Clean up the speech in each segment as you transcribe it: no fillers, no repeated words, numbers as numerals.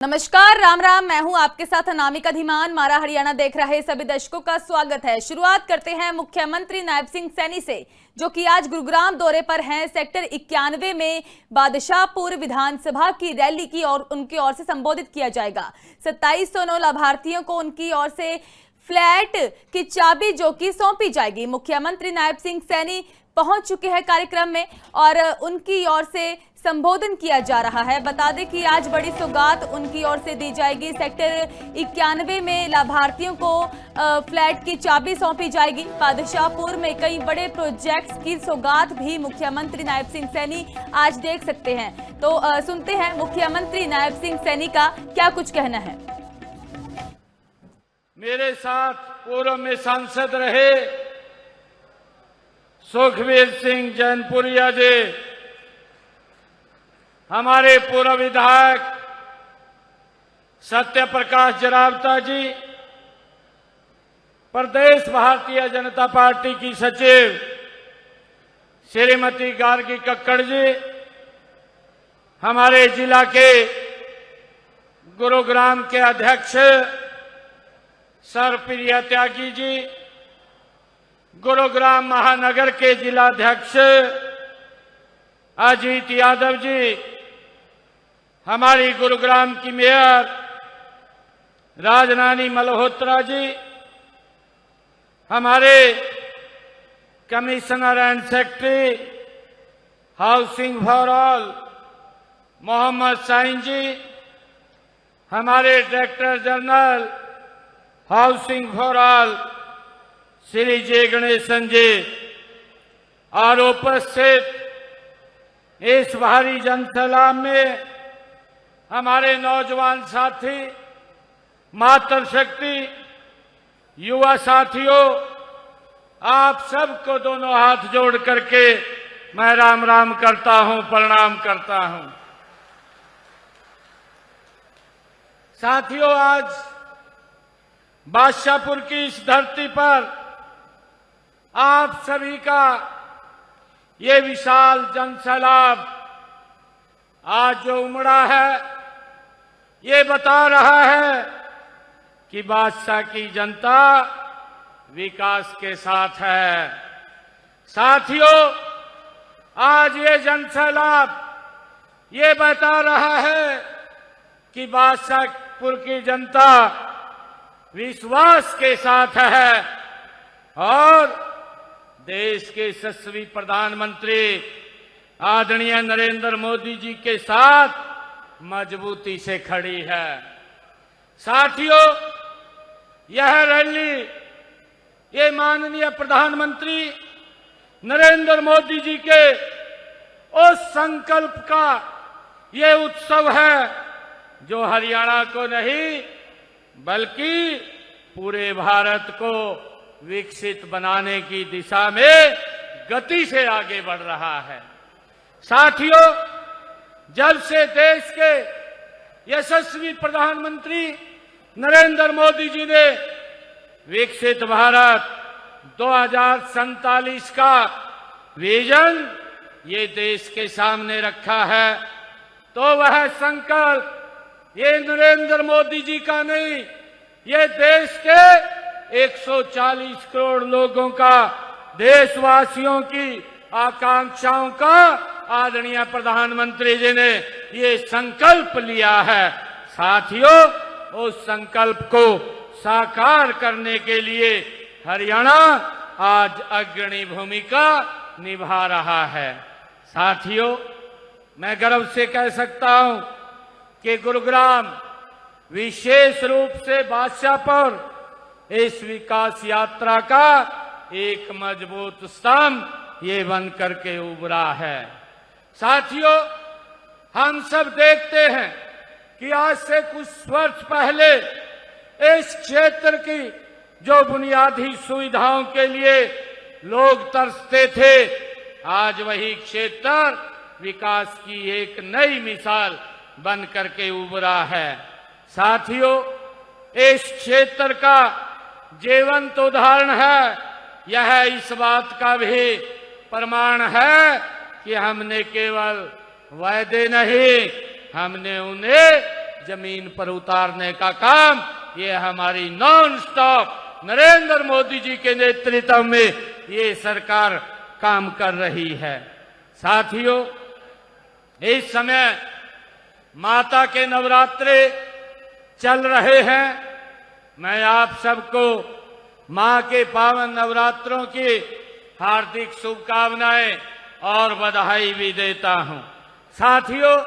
नमस्कार, राम राम। मैं हूं आपके साथ अनामिका धीमान। मारा हरियाणा देख रहे सभी दर्शकों का स्वागत है। शुरुआत करते हैं मुख्यमंत्री नायब सिंह सैनी से, जो कि आज गुरुग्राम दौरे पर हैं। सेक्टर 91 में बादशाहपुर विधानसभा की रैली की और उनकी ओर से संबोधित किया जाएगा। 2709 लाभार्थियों को उनकी ओर से फ्लैट की चाबी जो कि सौंपी जाएगी। मुख्यमंत्री नायब सिंह सैनी पहुंच चुके हैं कार्यक्रम में और उनकी ओर से संबोधन किया जा रहा है। बता दें कि आज बड़ी सौगात उनकी ओर से दी जाएगी। सेक्टर 91 में लाभार्थियों को फ्लैट की चाबी सौंपी जाएगी। बादशाहपुर में कई बड़े प्रोजेक्ट्स की सौगात भी मुख्यमंत्री नायब सिंह सैनी आज देख सकते हैं। तो सुनते हैं मुख्यमंत्री नायब सिंह सैनी का क्या कुछ कहना है। मेरे साथ पूर्व में सांसद रहे सुखबीर सिंह जैनपुरिया जी, हमारे पूर्व विधायक सत्य प्रकाश जरावता जी, प्रदेश भारतीय जनता पार्टी की सचिव श्रीमती गार्गी कक्कड़ जी, हमारे जिला के गुरुग्राम के अध्यक्ष सर प्रिया त्यागी जी, गुरुग्राम महानगर के जिलाध्यक्ष अजीत यादव जी, हमारी गुरुग्राम की मेयर राजरानी मल्होत्रा जी, हमारे commissioner and secretary housing for all Mohammad Sain ji, हमारे director general housing for all Shri J Ganesan ji, और उपस्थित इस भारी जनसैलाब में हमारे नौजवान साथी, मातृशक्ति, युवा साथियों, आप सबको दोनों हाथ जोड़ करके मैं राम राम करता हूं, प्रणाम करता हूं। साथियों, आज बादशाहपुर की इस धरती पर आप सभी का ये विशाल जनसैलाब आज जो उमड़ा है, ये बता रहा है कि बादशाह की जनता विकास के साथ है। साथियों, आज ये जनसैलाब ये बता रहा है कि बादशाहपुर की जनता विश्वास के साथ है और देश के यशस्वी प्रधानमंत्री आदरणीय नरेंद्र मोदी जी के साथ मजबूती से खड़ी है। साथियों, यह रैली ये माननीय प्रधानमंत्री नरेंद्र मोदी जी के उस संकल्प का ये उत्सव है जो हरियाणा को नहीं बल्कि पूरे भारत को विकसित बनाने की दिशा में गति से आगे बढ़ रहा है। साथियों, जब से देश के यशस्वी प्रधानमंत्री नरेंद्र मोदी जी ने विकसित भारत 2047 का विजन ये देश के सामने रखा है, तो वह संकल्प ये नरेंद्र मोदी जी का नहीं, ये देश के 140 करोड़ लोगों का, देशवासियों की आकांक्षाओं का आदरणीय प्रधानमंत्री जी ने ये संकल्प लिया है। साथियों, उस संकल्प को साकार करने के लिए हरियाणा आज अग्रणी भूमिका निभा रहा है। साथियों, मैं गर्व से कह सकता हूं कि गुरुग्राम विशेष रूप से बादशाहपुर इस विकास यात्रा का एक मजबूत स्तंभ ये बन करके उभरा है। साथियों, हम सब देखते हैं कि आज से कुछ वर्ष पहले इस क्षेत्र की जो बुनियादी सुविधाओं के लिए लोग तरसते थे, आज वही क्षेत्र विकास की एक नई मिसाल बन करके उभरा है। साथियों, इस क्षेत्र का जीवंत उदाहरण है, यह इस बात का भी प्रमाण है कि हमने केवल वायदे नहीं, हमने उन्हें जमीन पर उतारने का काम ये हमारी नॉन स्टॉप नरेंद्र मोदी जी के नेतृत्व में ये सरकार काम कर रही है। साथियों, इस समय माता के नवरात्रे चल रहे हैं। मैं आप सबको मां के पावन नवरात्रों की हार्दिक शुभकामनाएं और बधाई भी देता हूं। साथियों,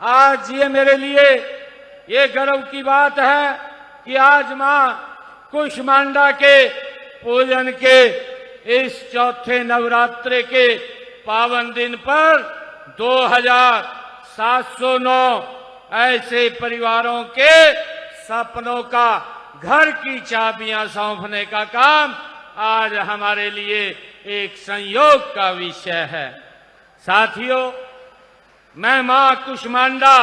आज ये मेरे लिए ये गर्व की बात है कि आज मां कुष्मांडा के पूजन के इस चौथे नवरात्रे के पावन दिन पर 2709 ऐसे परिवारों के सपनों का घर की चाबियां सौंपने का काम आज हमारे लिए एक संयोग का विषय है। साथियों, मैं मां कुष्मांडा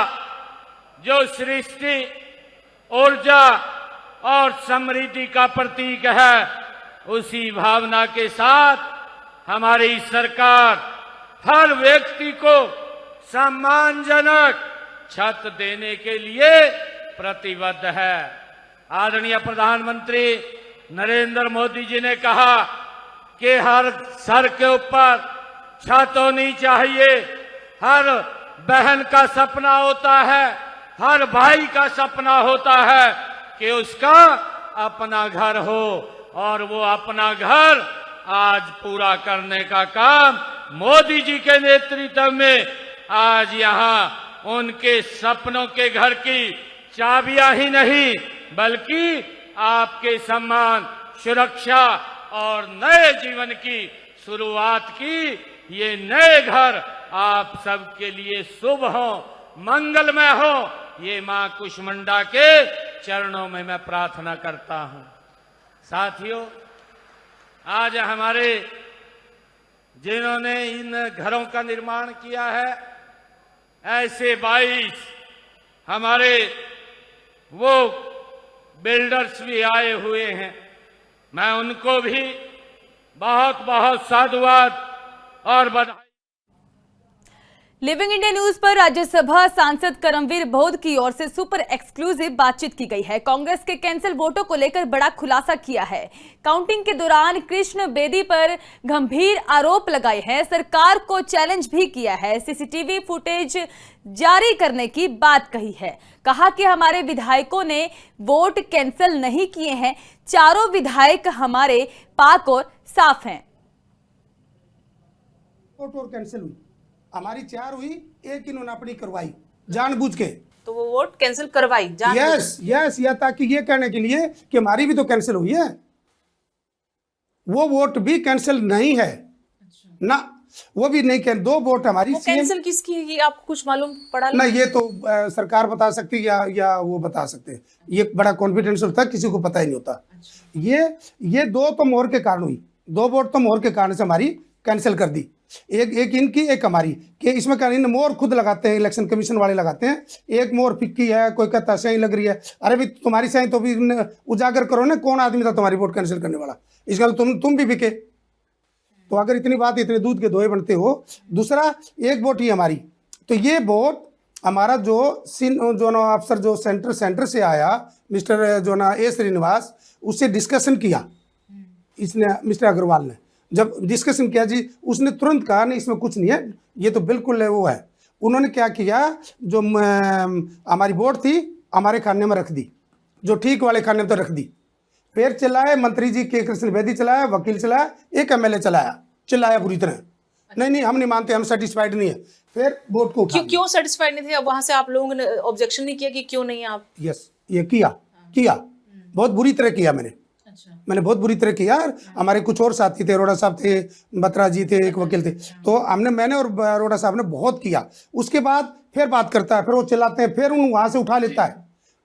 जो सृष्टि, ऊर्जा और समृद्धि का प्रतीक है, उसी भावना के साथ हमारी सरकार हर व्यक्ति को सम्मानजनक छत देने के लिए प्रतिबद्ध है। आदरणीय प्रधानमंत्री नरेंद्र मोदी जी ने कहा कि हर सर के ऊपर छत होनी चाहिए। हर बहन का सपना होता है, हर भाई का सपना होता है कि उसका अपना घर हो, और वो अपना घर आज पूरा करने का काम मोदी जी के नेतृत्व में आज यहाँ उनके सपनों के घर की चाबियां ही नहीं बल्कि आपके सम्मान, सुरक्षा और नए जीवन की शुरुआत की ये नए घर आप सबके लिए शुभ हो, मंगलमय हो, ये मां कुष्मांडा के चरणों में मैं प्रार्थना करता हूं। साथियों, आज हमारे जिन्होंने इन घरों का निर्माण किया है, ऐसे 22 हमारे वो बिल्डर्स भी आए हुए हैं। मैं उनको भी बहुत बहुत साधुवाद और बधाई। लिविंग इंडिया न्यूज पर राज्यसभा सांसद करमवीर बौद्ध की ओर से सुपर एक्सक्लूसिव बातचीत की गई है। कांग्रेस के कैंसिल वोटों को लेकर बड़ा खुलासा किया है। काउंटिंग के दौरान कृष्ण बेदी पर गंभीर आरोप लगाए हैं, सरकार को चैलेंज भी किया है, सीसीटीवी फुटेज जारी करने की बात कही है। कहा कि हमारे विधायकों ने वोट कैंसिल नहीं किए हैं, चारों विधायक हमारे पाक और साफ हैं। वोट और कैंसिल हुई, हमारी 4 हुई, एक इन्होंने अपनी करवाई जानबूझ के। तो वो वोट कैंसिल करवाई यस, या ताकि ये कहने के लिए कि हमारी भी तो कैंसिल हुई है। वो वोट भी कैंसिल नहीं है ना, वो भी नहीं। 2 वोट हमारी कैंसिल किसकी है ये आपको कुछ मालूम पड़ा? ना, ये तो सरकार बता सकती है या वो बता सकते हैं। ये बड़ा कॉन्फिडेंस होता है, किसी को पता ही नहीं होता। ये 2 तो मोहर के कारण हुई, 2 वोट तो मोहर के कारण से हमारी कैंसिल कर दी। एक इनकी, एक हमारी। कि इसमें क्या, इन मोहर खुद लगाते हैं, इलेक्शन कमीशन वाले लगाते हैं। एक मोहर फिक्की है, कोई कहता है सही लग रही है। अरे भी तुम्हारी सही तो भी उजागर करो ना, कौन आदमी था तुम्हारी वोट कैंसिल करने वाला। इसका तुम भी बिके। तो अगर इतनी बात, इतने दूध के दोहे बनते हो। दूसरा, एक वोट ही हमारी। तो ये वोट हमारा जो ना अफसर जो सेंटर से आया, मिस्टर जो ना ए श्रीनिवास, उससे डिस्कशन किया इसने, मिस्टर अग्रवाल ने। जब डिस्कशन किया जी, उसने तुरंत कहा नहीं इसमें कुछ नहीं है, ये तो बिल्कुल वो है। उन्होंने क्या किया, जो हमारी वोट थी हमारे खाने में रख दी, जो ठीक वाले खाने में तो रख दी। फिर चलाए मंत्री जी के कृष्ण बेदी चलाया, वकील चलाया, एक एमएलए चिल्लाया पूरी तरह। नहीं हम नहीं मानते, हम सेटिस्फाइड नहीं है। फिर वोट को उठा। क्यों सेटिस्फाइड नहीं थे? अब वहां से आप लोगों ने ऑब्जेक्शन नहीं किया कि क्यों नहीं आप? यस, ये किया बहुत बुरी तरह किया मैंने बहुत बुरी तरह किया। हमारे कुछ और साथी थे, अरोड़ा साहब थे, बत्रा जी थे, एक वकील थे। तो मैंने और अरोड़ा साहब ने बहुत किया। उसके बाद फिर बात करता है, फिर वो चिल्लाते हैं, फिर उन वहां से उठा लेता है,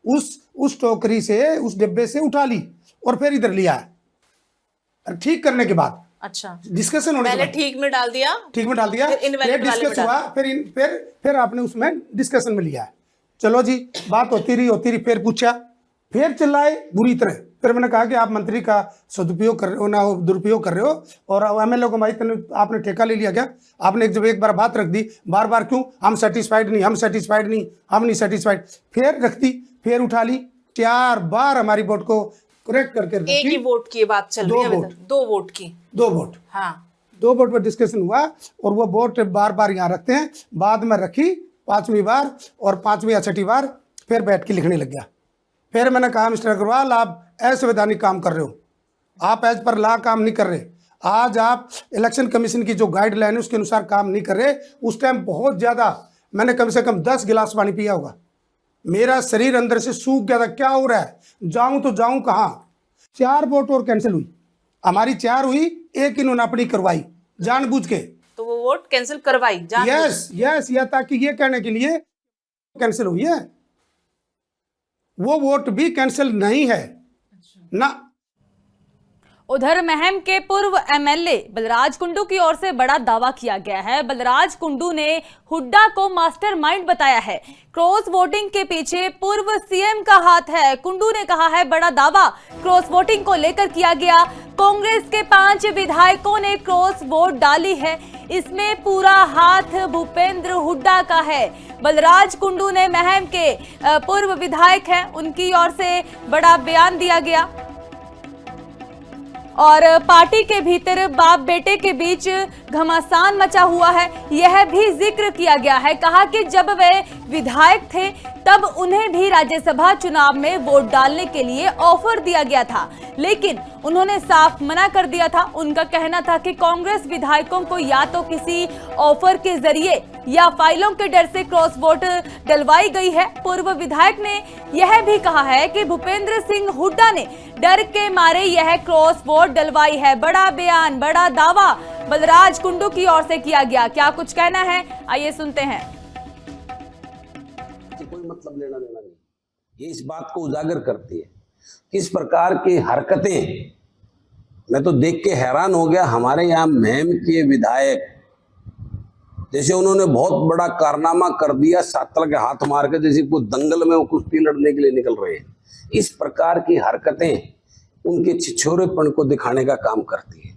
उस टोकरी से, उस डिब्बे से उठा ली और फिर इधर लिया है। ठीक करने के बाद, अच्छा, डिस्कशन होने पहले ठीक में डाल दिया, फिर डिस्कस हुआ, फिर आपने उसमें डिस्कशन में लिया है। चलो जी, बात होती रही, फिर पूछा, फिर चिल्लाए बुरी तरह, फिर मैंने कहा कि आप मंत्री का सदुपयोग कर रहे हो ना, दुरुपयोग कर रहे हो, और एमएलए को भाई आपने ठेका ले लिया क्या? आपने जब एक बार बात रख दी, बार बार क्यों? हम सेटिस्फाइड नहीं, हम सेटिस्फाइड नहीं, हम नहीं सेटिस्फाइड। फिर रख दी, फिर उठा ली, 4 बार हमारी वोट को करेक्ट करके रखी। एक ही वोट की बात चल रही है अभी तक, 2 वोट की, 2 वोट, हाँ 2 वोट पर डिस्कशन हुआ, और वो वोट बार बार यहाँ रखते हैं। बाद में रखी 5वीं बार, और 5वीं या 6ठी बार फिर बैठ के लिखने लग गया। फिर मैंने कहा मिस्टर अग्रवाल, आप असंवैधानिक काम कर रहे हो, आप एज पर लॉ काम नहीं कर रहे। आज आप इलेक्शन कमीशन की जो गाइडलाइन है उसके अनुसार काम नहीं कर रहे। उस टाइम बहुत ज़्यादा, मैंने कम से कम 10 गिलास पानी पिया होगा, मेरा शरीर अंदर से सूख गया था। क्या हो रहा है, जाऊं तो जाऊं कहाँ? 4 वोट और कैंसिल हुई, हमारी 4 हुई, एक इन्होंने अपनी करवाई जानबूझ के। तो वो वोट कैंसिल करवाई यस, या ताकि ये कहने के लिए कैंसिल हुई है। वो वोट भी कैंसिल नहीं है ना। उधर महम के पूर्व एमएलए बलराज कुंडू की ओर से बड़ा दावा किया गया है। बलराज कुंडू ने हुड्डा को मास्टरमाइंड बताया है। क्रॉस वोटिंग के पीछे पूर्व सीएम का हाथ है। कुंडू ने कहा है बड़ा दावा क्रॉस वोटिंग को लेकर किया गया। कांग्रेस के 5 विधायकों ने क्रॉस वोट डाली है, इसमें पूरा हाथ भूपेंद्र हुड्डा का है। बलराज कुंडू ने महम के पूर्व विधायक हैं, उनकी ओर से बड़ा बयान दिया गया, और पार्टी के भीतर बाप बेटे के बीच घमासान मचा हुआ है, यह भी जिक्र किया गया है। कहा कि जब वे विधायक थे तब उन्हें भी राज्यसभा चुनाव में वोट डालने के लिए ऑफर दिया गया था, लेकिन उन्होंने साफ मना कर दिया था। उनका कहना था कि कांग्रेस विधायकों को या तो किसी ऑफर के जरिए या फाइलों के डर से क्रॉस वोट डलवाई गई है। पूर्व विधायक ने यह भी कहा है कि भूपेंद्र सिंह हुड्डा ने डर के मारे यह क्रॉस वोट डलवाई है। बड़ा बयान, बड़ा दावा बलराज कुंडू की ओर से किया गया। क्या कुछ कहना है, आइए सुनते हैं। कोई मतलब लेना देना नहीं, ये इस बात को उजागर करती है। किस प्रकार की हरकतें, मैं तो देख के हैरान हो गया। हमारे यहाँ महम के विधायक, जैसे उन्होंने बहुत बड़ा कारनामा कर दिया, सातल के हाथ मार के, जैसे कोई दंगल में वो कुश्ती लड़ने के लिए निकल रहे हैं। इस प्रकार की हरकतें उनके छिछोरेपन को दिखाने का काम करती है।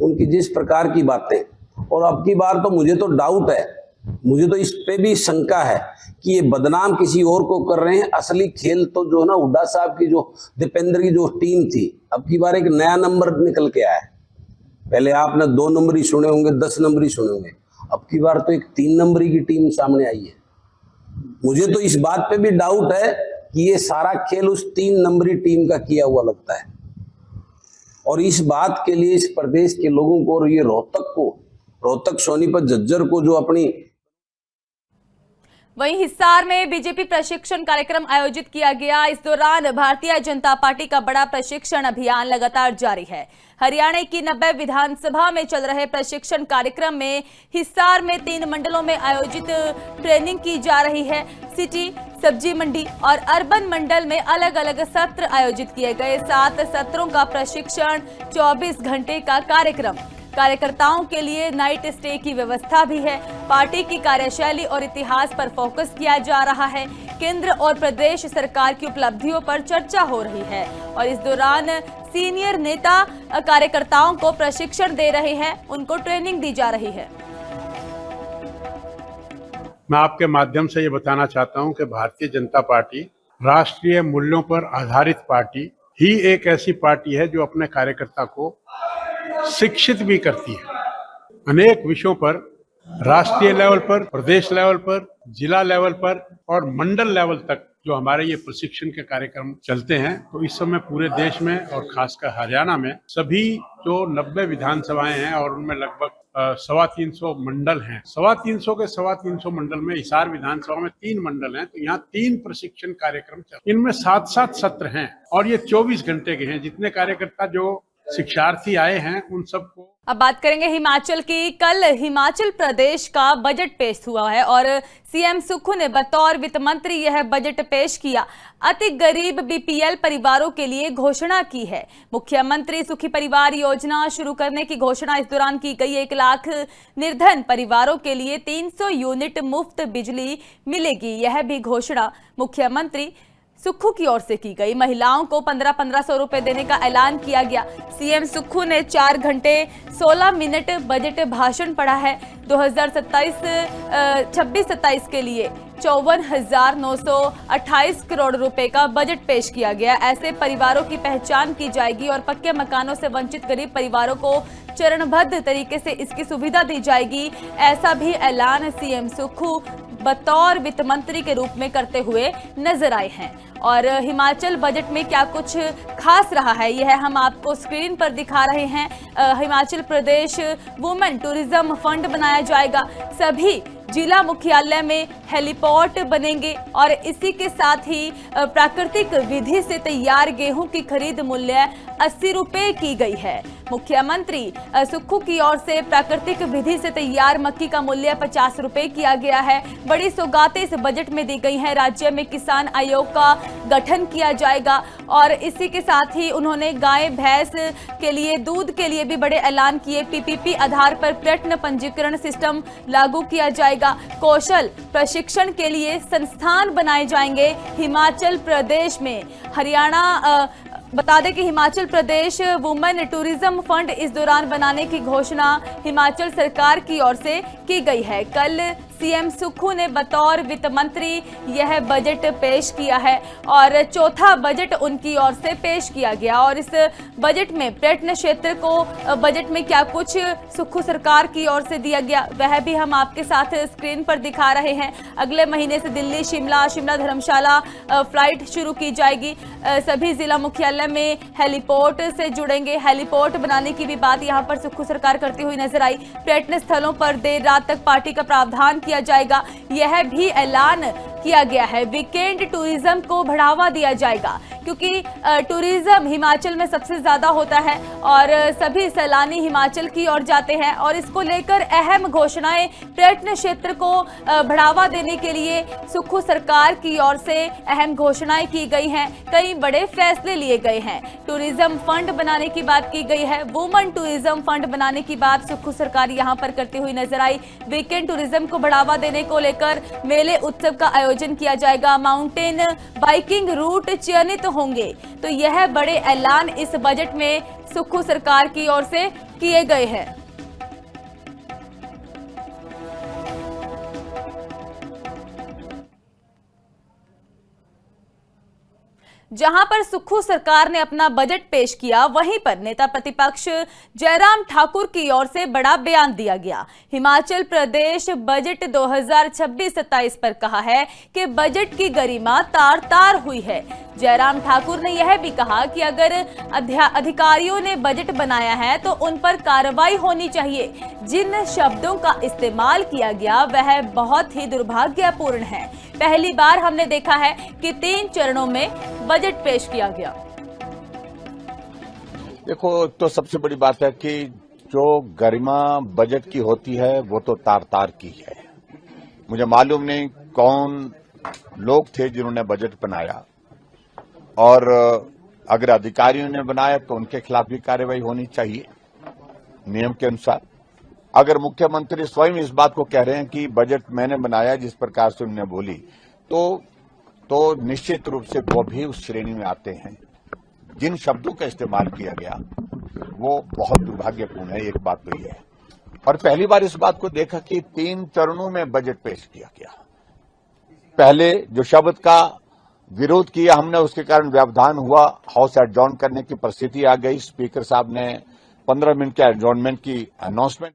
उनकी जिस प्रकार की बातें, और अब की बार तो मुझे तो डाउट है, मुझे तो इस पे भी शंका है कि ये बदनाम किसी और को कर रहे हैं। असली खेल तो जो है ना, हुड्डा साहब की, जो दीपेंद्र की जो टीम थी, अब की बार एक नया नंबर निकल के आया है। पहले आपने 2 नंबरी सुने होंगे, 10 नंबरी सुने होंगे, अब की बार तो एक 3 नंबरी की टीम सामने आई है। मुझे तो इस बात पे भी डाउट है कि ये सारा खेल उस 3 नंबरी टीम का किया हुआ लगता है। और इस बात के लिए इस प्रदेश के लोगों को, और ये रोहतक सोनीपत झज्जर को जो अपनी, वहीं हिसार में बीजेपी प्रशिक्षण कार्यक्रम आयोजित किया गया। इस दौरान भारतीय जनता पार्टी का बड़ा प्रशिक्षण अभियान लगातार जारी है। हरियाणा की 90 विधानसभा में चल रहे प्रशिक्षण कार्यक्रम में हिसार में 3 मंडलों में आयोजित ट्रेनिंग की जा रही है। सिटी, सब्जी मंडी और अर्बन मंडल में अलग अलग सत्र आयोजित किए गए। 7 सत्रों का प्रशिक्षण, 24 घंटे का कार्यक्रम। कार्यकर्ताओं के लिए नाइट स्टे की व्यवस्था भी है। पार्टी की कार्यशैली और इतिहास पर फोकस किया जा रहा है। केंद्र और प्रदेश सरकार की उपलब्धियों पर चर्चा हो रही है, और इस दौरान सीनियर नेता कार्यकर्ताओं को प्रशिक्षण दे रहे हैं, उनको ट्रेनिंग दी जा रही है। मैं आपके माध्यम से ये बताना चाहता हूं कि भारतीय जनता पार्टी राष्ट्रीय मूल्यों पर आधारित पार्टी ही एक ऐसी पार्टी है जो अपने कार्यकर्ता को शिक्षित भी करती है। अनेक विषयों पर, राष्ट्रीय लेवल पर, प्रदेश लेवल पर, जिला लेवल पर और मंडल लेवल तक जो हमारे ये प्रशिक्षण के कार्यक्रम चलते हैं, तो इस समय पूरे देश में और खासकर हरियाणा में सभी जो 90 विधानसभाएं हैं और उनमें लगभग 325 मंडल हैं। 325 मंडल में हिसार विधानसभा में 3 मंडल हैं, तो यहाँ 3 प्रशिक्षण कार्यक्रम चल, इनमें 7-7 सत्र हैं और ये 24 घंटे के हैं। जितने कार्यकर्ता जो शिक्षार्थी आए हैं उन सबको। अब बात करेंगे हिमाचल की। कल हिमाचल प्रदेश का बजट पेश हुआ है और सीएम सुक्खू ने बतौर वित्त मंत्री यह बजट पेश किया। अति गरीब बीपीएल परिवारों के लिए घोषणा की है। मुख्यमंत्री सुखी परिवार योजना शुरू करने की घोषणा इस दौरान की गई। 1 लाख निर्धन परिवारों के लिए 300 यूनिट मुफ्त बिजली मिलेगी, यह भी घोषणा मुख्यमंत्री सुक्खू की ओर से की गई। महिलाओं को 1500 रुपए देने का ऐलान किया गया। सीएम सुक्खू ने 4 घंटे 16 मिनट बजट भाषण पढ़ा है। 2026-27 के लिए 54,928 करोड़ रुपए का बजट पेश किया गया। ऐसे परिवारों की पहचान की जाएगी और पक्के मकानों से वंचित गरीब परिवारों को चरणबद्ध तरीके से इसकी सुविधा दी जाएगी। ऐसा भी ऐलान सीएम सुक्खू बतौर वित्त मंत्री के रूप में करते हुए नजर आए हैं। और हिमाचल बजट में क्या कुछ खास रहा है, यह हम आपको स्क्रीन पर दिखा रहे हैं। Himachal Pradesh women tourism fund बनाया जाएगा। सभी जिला मुख्यालय में हेलीपोर्ट बनेंगे और इसी के साथ ही प्राकृतिक विधि से तैयार गेहूं की खरीद मूल्य 80 रुपए की गई है। मुख्यमंत्री सुक्खू की ओर से प्राकृतिक विधि से तैयार मक्की का मूल्य 50 रुपए किया गया है। बड़ी सौगातें इस बजट में दी गई हैं। राज्य में किसान आयोग का गठन किया जाएगा और इसी के साथ ही उन्होंने गाय भैंस के लिए दूध के लिए भी बड़े ऐलान किए। पीपीपी आधार पर पर्यटन पंजीकरण सिस्टम लागू किया जाएगा। कौशल प्रशिक्षण के लिए संस्थान बनाए जाएंगे हिमाचल प्रदेश में। हरियाणा बता दें कि Himachal Pradesh women tourism fund इस दौरान बनाने की घोषणा हिमाचल सरकार की ओर से की गई है। कल सीएम सुक्खू ने बतौर वित्त मंत्री यह बजट पेश किया है और चौथा बजट उनकी ओर से पेश किया गया। और इस बजट में पर्यटन क्षेत्र को बजट में क्या कुछ सुक्खू सरकार की ओर से दिया गया वह भी हम आपके साथ स्क्रीन पर दिखा रहे हैं। अगले महीने से दिल्ली, शिमला धर्मशाला फ्लाइट शुरू की जाएगी। सभी जिला मुख्यालय में हेलीपोर्ट से जुड़ेंगे। हेलीपोर्ट बनाने की भी बात यहां पर सुक्खू सरकार करती हुई नजर आई। पर्यटन स्थलों पर देर रात तक पार्टी का प्रावधान किया जाएगा, यह भी ऐलान किया गया है। वीकेंड टूरिज्म को बढ़ावा दिया जाएगा क्योंकि टूरिज्म हिमाचल में सबसे ज्यादा होता है और सभी सैलानी हिमाचल की ओर जाते हैं और इसको लेकर अहम घोषणाएं पर्यटन क्षेत्र को बढ़ावा देने के लिए सुक्खू सरकार की ओर से अहम घोषणाएं की गई हैं। कई बड़े फैसले लिए गए हैं। टूरिज्म फंड बनाने की बात की गई है। वुमेन टूरिज्म फंड बनाने की बात सुक्खू सरकार यहां पर करती हुई नजर आई। वीकेंड टूरिज्म को बढ़ावा देने को लेकर मेले उत्सव का आयोजन किया जाएगा। माउंटेन बाइकिंग रूट चयनित होंगे। तो यह बड़े ऐलान इस बजट में सुक्खू सरकार की ओर से किए गए हैं। जहां पर सुक्खू सरकार ने अपना बजट पेश किया, वहीं पर नेता प्रतिपक्ष जयराम ठाकुर की ओर से बड़ा बयान दिया गया। हिमाचल प्रदेश बजट 2026-27 पर कहा है कि बजट की गरिमा तार तार हुई है। जयराम ठाकुर ने यह भी कहा कि अगर अधिकारियों ने बजट बनाया है तो उन पर कार्रवाई होनी चाहिए। जिन शब्दों का इस्तेमाल किया गया वह बहुत ही दुर्भाग्यपूर्ण है। पहली बार हमने देखा है कि 3 चरणों में बजट पेश किया गया। देखो, तो सबसे बड़ी बात है कि जो गरिमा बजट की होती है वो तो तार तार की है। मुझे मालूम नहीं कौन लोग थे जिन्होंने बजट बनाया और अगर अधिकारियों ने बनाया तो उनके खिलाफ भी कार्रवाई होनी चाहिए नियम के अनुसार। अगर मुख्यमंत्री स्वयं इस बात को कह रहे हैं कि बजट मैंने बनाया जिस प्रकार से उन्होंने बोली तो निश्चित रूप से वो भी उस श्रेणी में आते हैं। जिन शब्दों का इस्तेमाल किया गया वो बहुत दुर्भाग्यपूर्ण है, एक बात तो ये है। और पहली बार इस बात को देखा कि 3 चरणों में बजट पेश किया गया। पहले जो शब्द का विरोध किया हमने, उसके कारण व्यवधान हुआ, हाउस एडजॉर्न करने की परिस्थिति आ गई। स्पीकर साहब ने 15 मिनट के एडजॉर्नमेंट की अनाउंसमेंट